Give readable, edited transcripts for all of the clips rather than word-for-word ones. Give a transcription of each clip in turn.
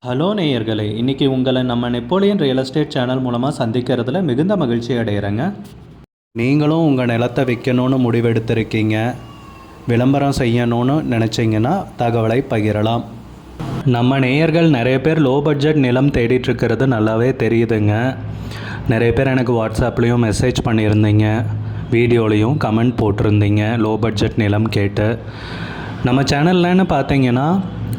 Hello நேயர்களே, இன்றைக்கி உங்களை நம்ம நெப்போலியன் ரியல் எஸ்டேட் சேனல் மூலமாக சந்திக்கிறதுல மிகுந்த மகிழ்ச்சி அடைகிறேங்க. நீங்களும் உங்கள் நிலத்தை விற்கணும்னு முடிவெடுத்திருக்கீங்க, விளம்பரம் செய்யணும்னு நினச்சிங்கன்னா தகவலை பகிரலாம். நம்ம நேயர்கள் நிறைய பேர் லோ பட்ஜெட் நிலம் தேடிட்டுருக்கிறது நல்லாவே தெரியுதுங்க. நிறைய பேர் எனக்கு வாட்ஸ்அப்லேயும் மெசேஜ் பண்ணியிருந்தீங்க, வீடியோலையும் கமெண்ட் போட்டிருந்தீங்க லோ பட்ஜெட் நிலம் கேட்டு. நம்ம சேனல்லன்னு பார்த்தீங்கன்னா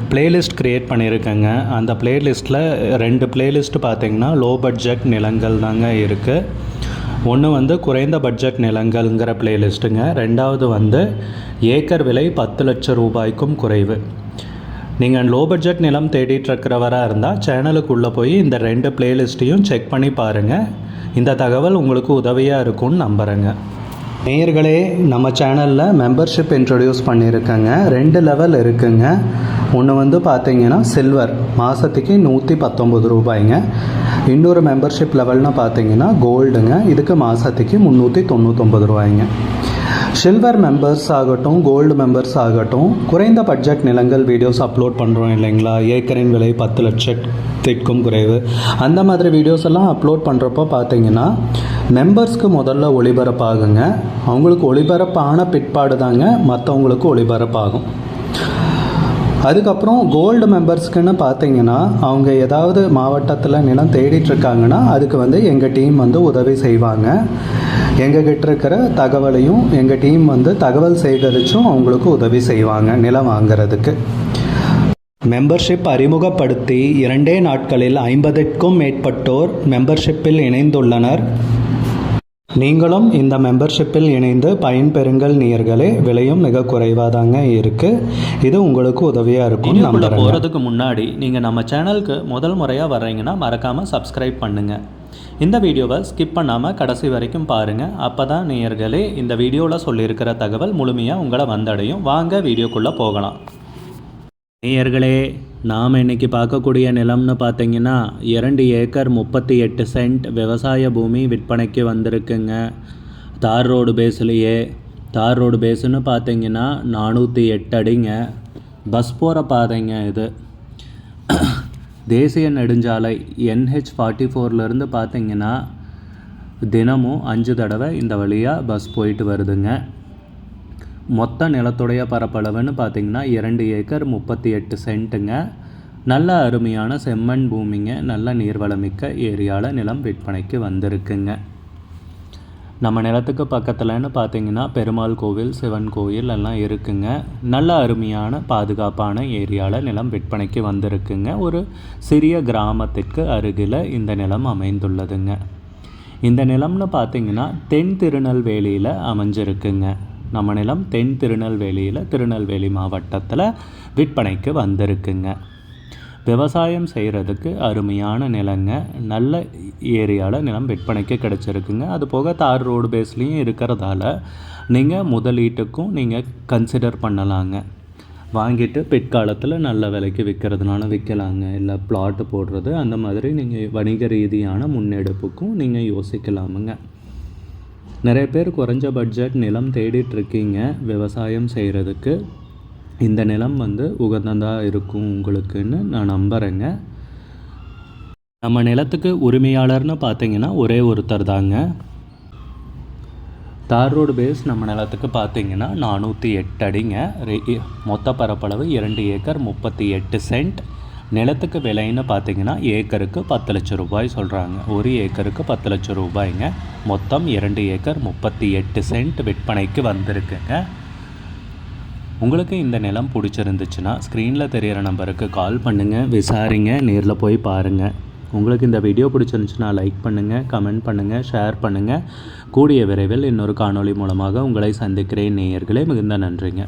பிளேலிஸ்ட் க்ரியேட் பண்ணியிருக்கேங்க. அந்த பிளேலிஸ்ட்டில் 2 பிளேலிஸ்ட்டு பார்த்திங்கன்னா லோ பட்ஜெட் நிலங்கள் தாங்க இருக்குது. ஒன்று குறைந்த பட்ஜெட் நிலங்கள்ங்கிற பிளேலிஸ்ட்டுங்க. ரெண்டாவது ஏக்கர் விலை 10 லட்சம் ரூபாய்க்கும் குறைவு. நீங்கள் லோ பட்ஜெட் நிலம் தேடிட்டுருக்கிறவராக இருந்தால் சேனலுக்குள்ளே போய் இந்த 2 பிளேலிஸ்ட்டையும் செக் பண்ணி பாருங்கள். இந்த தகவல் உங்களுக்கு உதவியாக இருக்கும்னு நம்புகிறேங்க. நேயர்களே, நம்ம சேனலில் மெம்பர்ஷிப் இன்ட்ரடியூஸ் பண்ணியிருக்கேங்க. 2 லெவல் இருக்குங்க. ஒன்று பார்த்தீங்கன்னா சில்வர், மாதத்துக்கு 119 ரூபாய்ங்க. இன்னொரு மெம்பர்ஷிப் லெவல்னு பார்த்தீங்கன்னா கோல்டுங்க, இதுக்கு மாதத்துக்கு 399 ரூபாய்ங்க. சில்வர் மெம்பர்ஸ் ஆகட்டும், கோல்டு மெம்பர்ஸ் ஆகட்டும், குறைந்த பட்ஜெட் நிலங்கள் வீடியோஸ் அப்லோட் பண்ணுறோம் இல்லைங்களா, ஏக்கரின் விலை 10 லட்சத்திற்கும் குறைவு, அந்த மாதிரி வீடியோஸ் எல்லாம் அப்லோட் பண்ணுறப்போ பார்த்தீங்கன்னா மெம்பர்ஸ்க்கு முதல்ல ஒளிபரப்பாகுங்க. அவங்களுக்கு ஒளிபரப்பான பிற்பாடு தாங்க மற்றவங்களுக்கு ஒளிபரப்பாகும். அதுக்கப்புறம் கோல்டு மெம்பர்ஸ்க்குன்னு பார்த்தீங்கன்னா அவங்க ஏதாவது மாவட்டத்தில் நிலம் தேடிட்டுருக்காங்கன்னா அதுக்கு எங்கள் டீம் உதவி செய்வாங்க. எங்ககிட்ட இருக்கிற தகவலையும் எங்கள் டீம் தகவல் சேகரித்தும் அவங்களுக்கு உதவி செய்வாங்க நிலம் வாங்கிறதுக்கு. மெம்பர்ஷிப் அறிமுகப்படுத்தி 2 நாட்களில் 50க்கும் மேற்பட்டோர் மெம்பர்ஷிப்பில் இணைந்துள்ளனர். நீங்களும் இந்த மெம்பர்ஷிப்பில் இணைந்து பயன்பெறுங்கள் நேயர்களே. விலையும் மிக குறைவாக தாங்க இருக்குது. இது உங்களுக்கு உதவியாக இருக்கும். நம்ம போகிறதுக்கு முன்னாடி நீங்கள் நம்ம சேனலுக்கு முதல் முறையாக வர்றீங்கன்னா மறக்காமல் சப்ஸ்கிரைப் பண்ணுங்கள். இந்த வீடியோவை ஸ்கிப் பண்ணாமல் கடைசி வரைக்கும் பாருங்கள். அப்போ தான் நேயர்களே இந்த வீடியோவில் சொல்லியிருக்கிற தகவல் முழுமையாக உங்களை வந்தடையும். வாங்க வீடியோக்குள்ளே போகலாம். நேயர்களே, நாம் இன்றைக்கி பார்க்கக்கூடிய நிலம்னு பார்த்தீங்கன்னா 2 ஏக்கர் 38 சென்ட் விவசாய பூமி விற்பனைக்கு வந்திருக்குங்க. தார் ரோடு பேஸ்லேயே. தார் ரோடு பேஸுன்னு பார்த்தீங்கன்னா 408 அடிங்க. பஸ் போகிற பாதைங்க இது. தேசிய நெடுஞ்சாலை NH44லேருந்து பார்த்தீங்கன்னா தினமும் 5 தடவை இந்த வழியாக பஸ் போயிட்டு வருதுங்க. மொத்த நிலத்துடைய பரப்பளவுன்னு பார்த்திங்கன்னா 2 ஏக்கர் 38 சென்ட்டுங்க. நல்ல அருமையான செம்மண் பூமிங்க. நல்ல நீர்வளமிக்க ஏரியாவில் நிலம் விற்பனைக்கு வந்திருக்குங்க. நம்ம நிலத்துக்கு பக்கத்துலன்னு பார்த்திங்கன்னா பெருமாள் கோவில், சிவன் கோயில் எல்லாம் இருக்குங்க. நல்ல அருமையான பாதுகாப்பான ஏரியாவில் நிலம் விற்பனைக்கு வந்திருக்குங்க. ஒரு சிறிய கிராமத்திற்கு அருகில் இந்த நிலம் அமைந்துள்ளதுங்க. இந்த நிலம்னு பார்த்திங்கன்னா தென் திருநெல்வேலியில் அமைஞ்சிருக்குங்க. நம்ம நிலம் தென் திருநெல்வேலியில், திருநெல்வேலி மாவட்டத்தில் விற்பனைக்கு வந்திருக்குங்க. விவசாயம் செய்கிறதுக்கு அருமையான நிலங்க. நல்ல ஏரியாவில் நிலம் விற்பனைக்கு கிடச்சிருக்குங்க. அது போக தார் ரோடு பேஸ்லேயும் இருக்கிறதால நீங்கள் முதலீட்டுக்கும் நீங்கள் கன்சிடர் பண்ணலாங்க. வாங்கிட்டு பிற்காலத்தில் நல்ல விலைக்கு விற்கிறதுனால விற்கலாங்க. இல்லை பிளாட்டு போடுறது, அந்த மாதிரி நீங்கள் வணிக ரீதியான முன்னெடுப்புக்கும் நீங்கள் யோசிக்கலாமுங்க. நிறைய பேர் குறைஞ்ச பட்ஜெட் நிலம் தேடிட்டுருக்கீங்க விவசாயம் செய்கிறதுக்கு. இந்த நிலம் உகந்ததாக இருக்கும் உங்களுக்குன்னு நான் நம்புகிறேங்க. நம்ம நிலத்துக்கு உரிமையாளர்னு பார்த்தீங்கன்னா ஒரே ஒருத்தர் தாங்க. தார் ரோடு பேஸ் நம்ம நிலத்துக்கு பார்த்தீங்கன்னா 408 அடிங்க. மொத்த பரப்பளவு 2 ஏக்கர் 38 சென்ட். நிலத்துக்கு விலைன்னு பார்த்தீங்கன்னா ஏக்கருக்கு 10 லட்சம் ரூபாய் சொல்கிறாங்க. ஒரு ஏக்கருக்கு 10 லட்சம் ரூபாய்ங்க. மொத்தம் 2 ஏக்கர் 38 சென்ட் விற்பனைக்கு வந்திருக்குங்க. உங்களுக்கு இந்த நிலம் பிடிச்சிருந்துச்சுன்னா ஸ்க்ரீனில் தெரிகிற நம்பருக்கு கால் பண்ணுங்கள், விசாரிங்க, நேரில் போய் பாருங்கள். உங்களுக்கு இந்த வீடியோ பிடிச்சிருந்துச்சுன்னா லைக் பண்ணுங்கள், கமெண்ட் பண்ணுங்கள், ஷேர் பண்ணுங்கள். கூடிய விரைவில் இன்னொரு காணொளி மூலமாக உங்களை சந்திக்கிறேன் நேயர்களே. மிகுந்த நன்றிங்க.